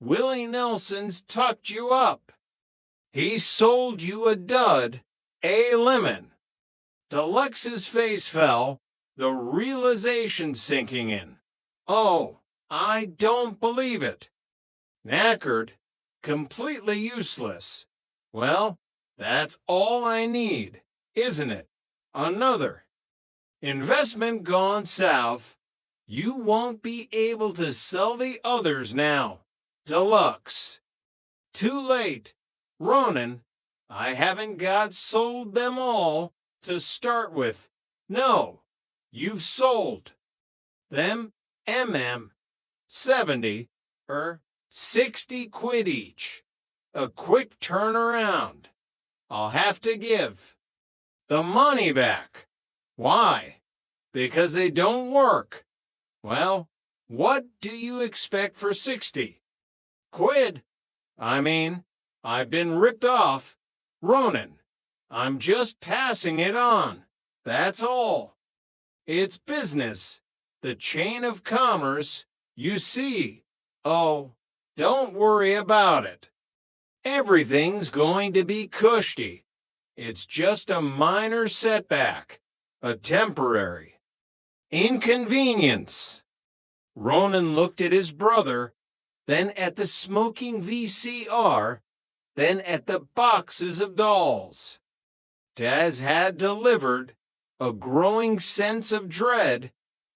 Willie Nelson's tucked you up. He sold you a dud, a lemon. Deluxe's face fell, the realization sinking in. Oh, I don't believe it. Knackered, completely useless. Well, that's all I need, isn't it? Another. Investment gone south. You won't be able to sell the others now. Deluxe. Too late. Ronan, I haven't got sold them all to start with. No, you've sold them MM 70 or 60 quid each. A quick turnaround. I'll have to give the money back. Why? Because they don't work. Well, what do you expect for 60 quid? I mean, I've been ripped off. Ronan, I'm just passing it on. That's all. It's business. The chain of commerce, you see. Oh, don't worry about it. Everything's going to be cushy. It's just a minor setback, a temporary inconvenience. Ronan looked at his brother, then at the smoking VCR, then at the boxes of dolls. Daz had delivered a growing sense of dread.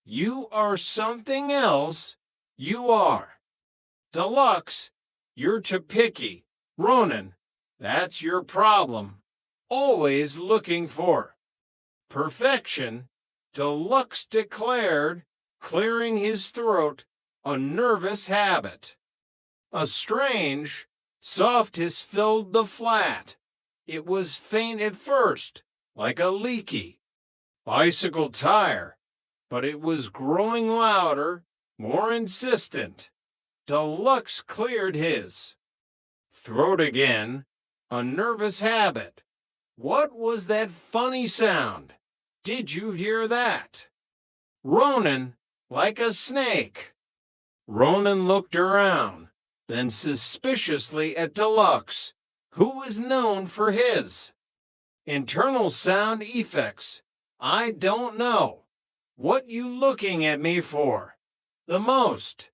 You are something else. You are. Deluxe, you're too picky. Ronan, that's your problem. Always looking for perfection. Deluxe declared, clearing his throat, a nervous habit. A strange softness filled the flat. It was faint at first, like a leaky bicycle tire, but it was growing louder, more insistent. Deluxe cleared his throat again, a nervous habit. What was that funny sound? Did you hear that? Ronan, like a snake. Ronan looked around, then suspiciously at Deluxe, who is known for his internal sound effects. I don't know. What you looking at me for? The most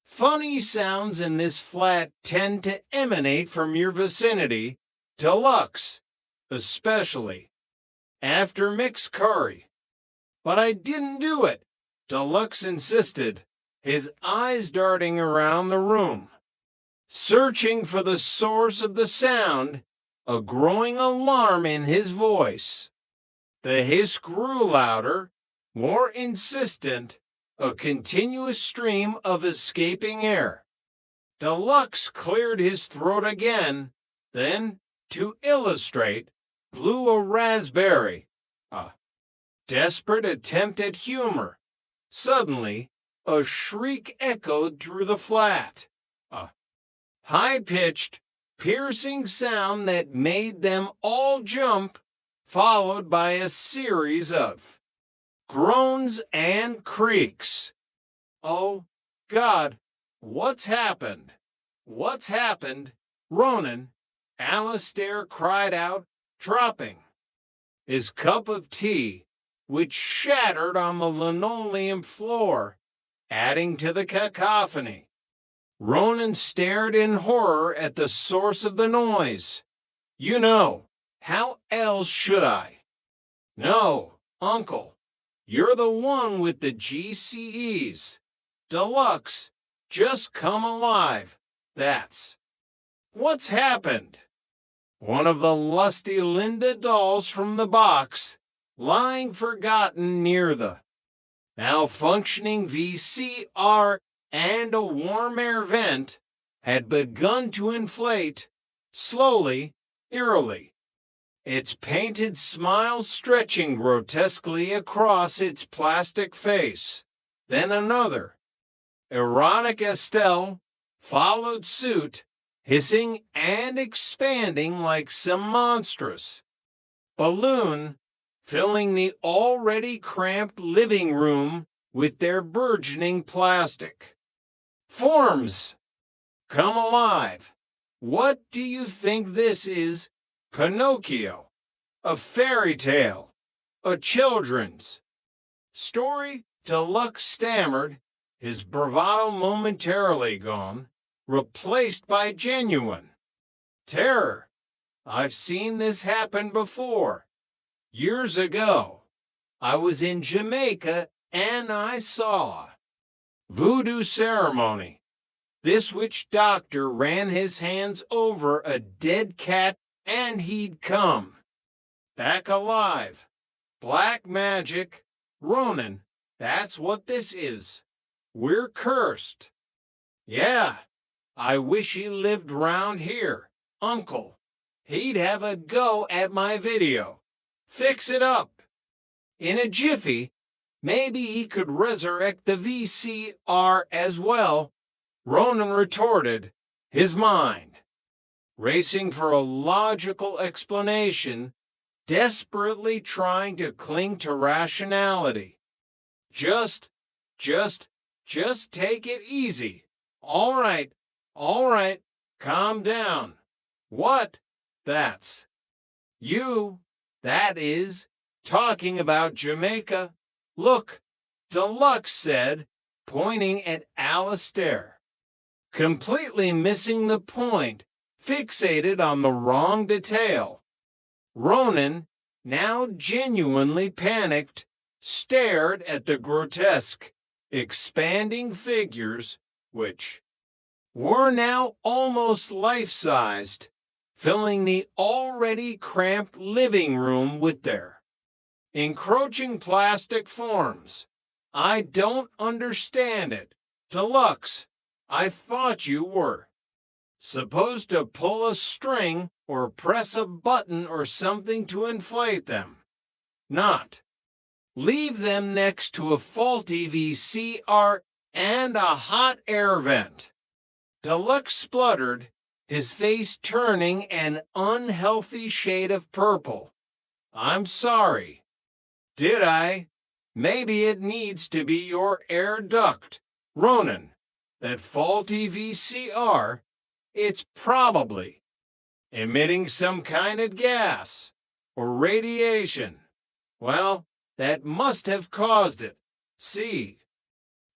funny sounds in this flat tend to emanate from your vicinity, Deluxe, especially after mixed curry. But I didn't do it, Deluxe insisted, his eyes darting around the room, searching for the source of the sound, a growing alarm in his voice. The hiss grew louder, more insistent, a continuous stream of escaping air. Deluxe cleared his throat again, then, to illustrate, blew a raspberry. A desperate attempt at humor. Suddenly, a shriek echoed through the flat. A high-pitched, piercing sound that made them all jump, followed by a series of groans and creaks. Oh, God, what's happened? What's happened? Ronan, Alistair cried out, dropping his cup of tea, which shattered on the linoleum floor, adding to the cacophony. Ronan stared in horror at the source of the noise. You know, how else should I? No, Uncle, you're the one with the GCEs. Deluxe, just come alive. That's what's happened. One of the lusty Linda dolls from the box, lying forgotten near the malfunctioning VCR and a warm air vent, had begun to inflate, slowly, eerily, its painted smile stretching grotesquely across its plastic face. Then another, erotic Estelle, followed suit, hissing and expanding like some monstrous balloon, filling the already cramped living room with their burgeoning plastic forms. come alive. What do you think this is? Pinocchio. A fairy tale. A children's story? Deluxe stammered, his bravado momentarily gone, replaced by genuine terror. I've seen this happen before. Years ago, I was in Jamaica and I saw voodoo ceremony. This witch doctor ran his hands over a dead cat and he'd come back alive. Black magic. Ronan, that's what this is. We're cursed. Yeah, I wish he lived round here, Uncle. He'd have a go at my video. Fix it up. In a jiffy, maybe he could resurrect the VCR as well. Ronan retorted, his mind racing for a logical explanation, desperately trying to cling to rationality. Just take it easy. All right, calm down. What? That's you, that is, talking about Jamaica. Look, Deluxe said, pointing at Alistair. Completely missing the point, fixated on the wrong detail. Ronan, now genuinely panicked, stared at the grotesque, expanding figures, which were now almost life-sized, filling the already cramped living room with their encroaching plastic forms. I don't understand it. Deluxe, I thought you were supposed to pull a string or press a button or something to inflate them. Not leave them next to a faulty VCR and a hot air vent. Deluxe spluttered, his face turning an unhealthy shade of purple. I'm sorry. Did I? Maybe it needs to be your air duct, Ronan. That faulty VCR, it's probably emitting some kind of gas or radiation. Well, that must have caused it. See,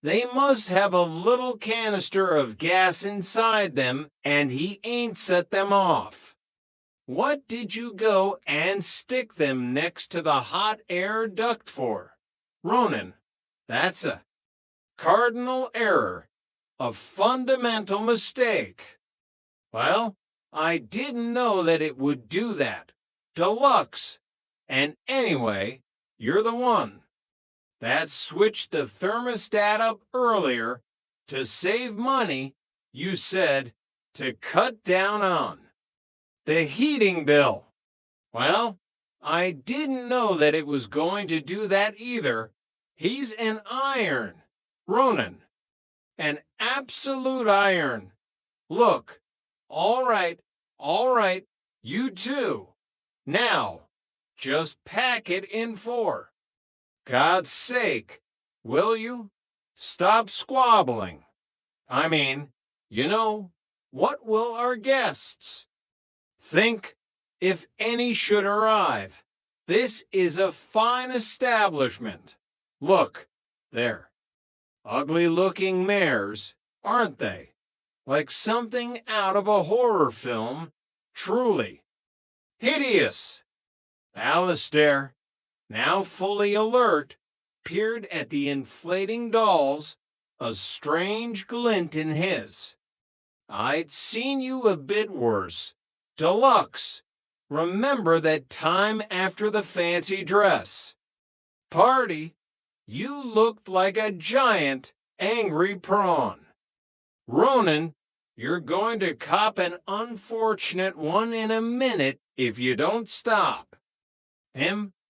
they must have a little canister of gas inside them, and he ain't set them off. What did you go and stick them next to the hot air duct for? Ronan, that's a cardinal error, a fundamental mistake. Well, I didn't know that it would do that. Deluxe. And anyway, you're the one that switched the thermostat up earlier to save money, you said, to cut down on the heating bill. Well, I didn't know that it was going to do that either. He's an iron, Ronan. An absolute iron. Look, all right, you too. Now, just pack it in 4. God's sake, will you? Stop squabbling. I mean, what will our guests think if any should arrive? This is a fine establishment. Look, they're ugly-looking mares, aren't they? Like something out of a horror film, truly. Hideous. Alistair, now fully alert, peered at the inflating dolls, a strange glint in his. I'd seen you a bit worse. Deluxe, remember that time after the fancy dress party, you looked like a giant, angry prawn. Ronan, you're going to cop an unfortunate one in a minute if you don't stop.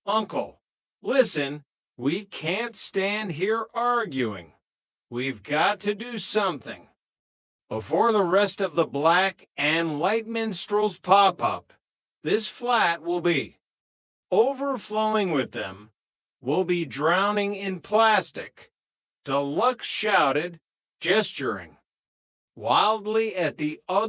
Uncle, listen, we can't stand here arguing. We've got to do something before the rest of the black and white minstrels pop up. This flat will be overflowing with them. We'll be drowning in plastic. Deluxe shouted, gesturing. wildly at the other